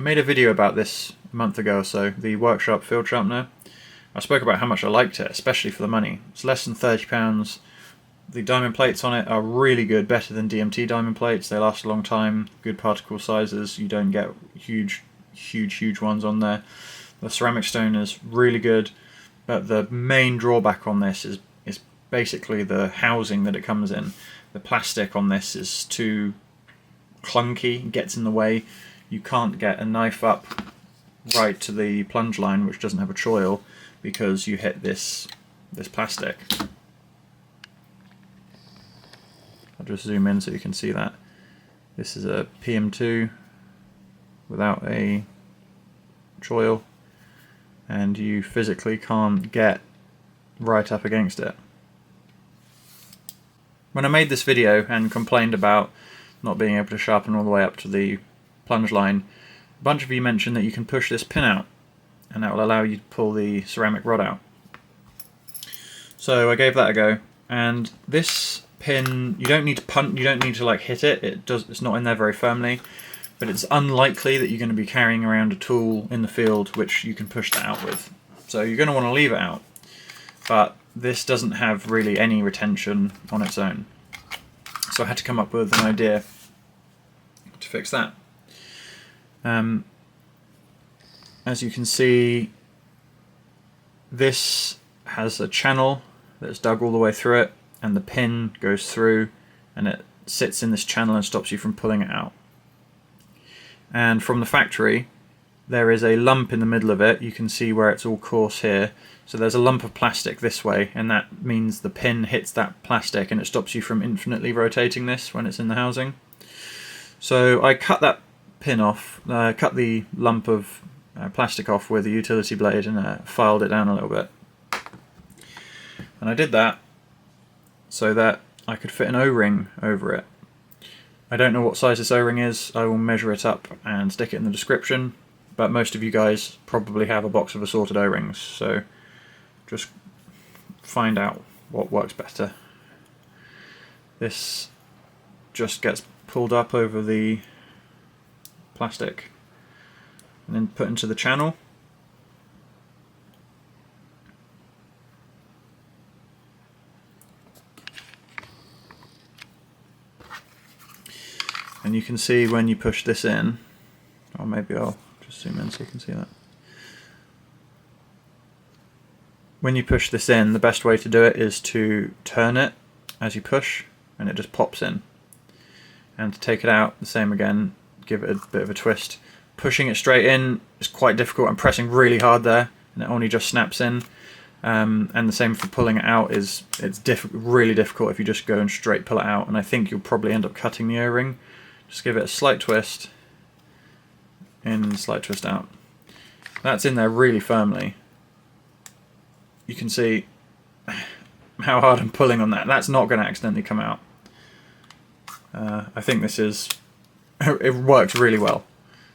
I made a video about this a month ago or so, the Work Sharp Field Sharpener. I spoke about how much I liked it, especially for the money. It's less than £30. The diamond plates on it are really good, better than DMT diamond plates. They last a long time, good particle sizes. You don't get huge ones on there. The ceramic stone is really good, but the main drawback on this is basically the housing that it comes in. The plastic on this is too clunky, gets in the way. You can't get a knife up right to the plunge line, which doesn't have a choil, because you hit this plastic. I'll just zoom in so you can see that. This is a PM2 without a choil, and you physically can't get right up against it. When I made this video and complained about not being able to sharpen all the way up to the plunge line, a bunch of you mentioned that you can push this pin out and that will allow you to pull the ceramic rod out. So I gave that a go, and this pin, you don't need to punt, you don't need to like hit it. It's not in there very firmly, but it's unlikely that you're going to be carrying around a tool in the field which you can push that out with. So you're going to want to leave it out, but this doesn't have really any retention on its own. So I had to come up with an idea to fix that. As you can see, this has a channel that's dug all the way through it, and the pin goes through and it sits in this channel and stops you from pulling it out. And from the factory there is a lump in the middle of it. You can see where it's all coarse here. So there's a lump of plastic this way, and that means the pin hits that plastic and it stops you from infinitely rotating this when it's in the housing. So I cut that pin off, cut the lump of plastic off with a utility blade and filed it down a little bit. And I did that so that I could fit an O-ring over it. I don't know what size this O-ring is. I will measure it up and stick it in the description, but most of you guys probably have a box of assorted O-rings, so just find out what works better. This just gets pulled up over the plastic and then put into the channel. And you can see when you push this in, or maybe I'll just zoom in so you can see that. When you push this in, the best way to do it is to turn it as you push, and it just pops in. And to take it out, the same again, give it a bit of a twist. Pushing it straight in is quite difficult. I'm pressing really hard there, and it only just snaps in. And the same for pulling it out. It's really difficult if you just go and straight pull it out, and I think you'll probably end up cutting the O-ring. Just give it a slight twist in, slight twist out. That's in there really firmly. You can see how hard I'm pulling on that. That's not going to accidentally come out. I think this is, it works really well.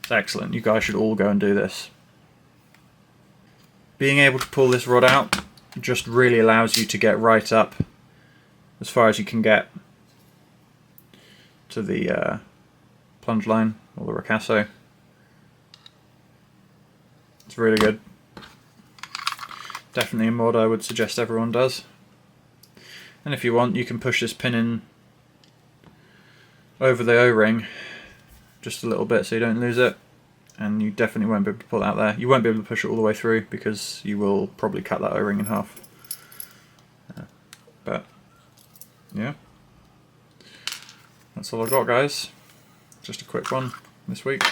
It's excellent. You guys should all go and do this. Being able to pull this rod out just really allows you to get right up as far as you can get to the plunge line or the ricasso. It's really good. Definitely a mod I would suggest everyone does. And if you want, you can push this pin in over the O-ring just a little bit so you don't lose it, and you definitely won't be able to pull it out there. You won't be able to push it all the way through because you will probably cut that O-ring in half. But yeah, that's all I've got, guys. Just a quick one this week.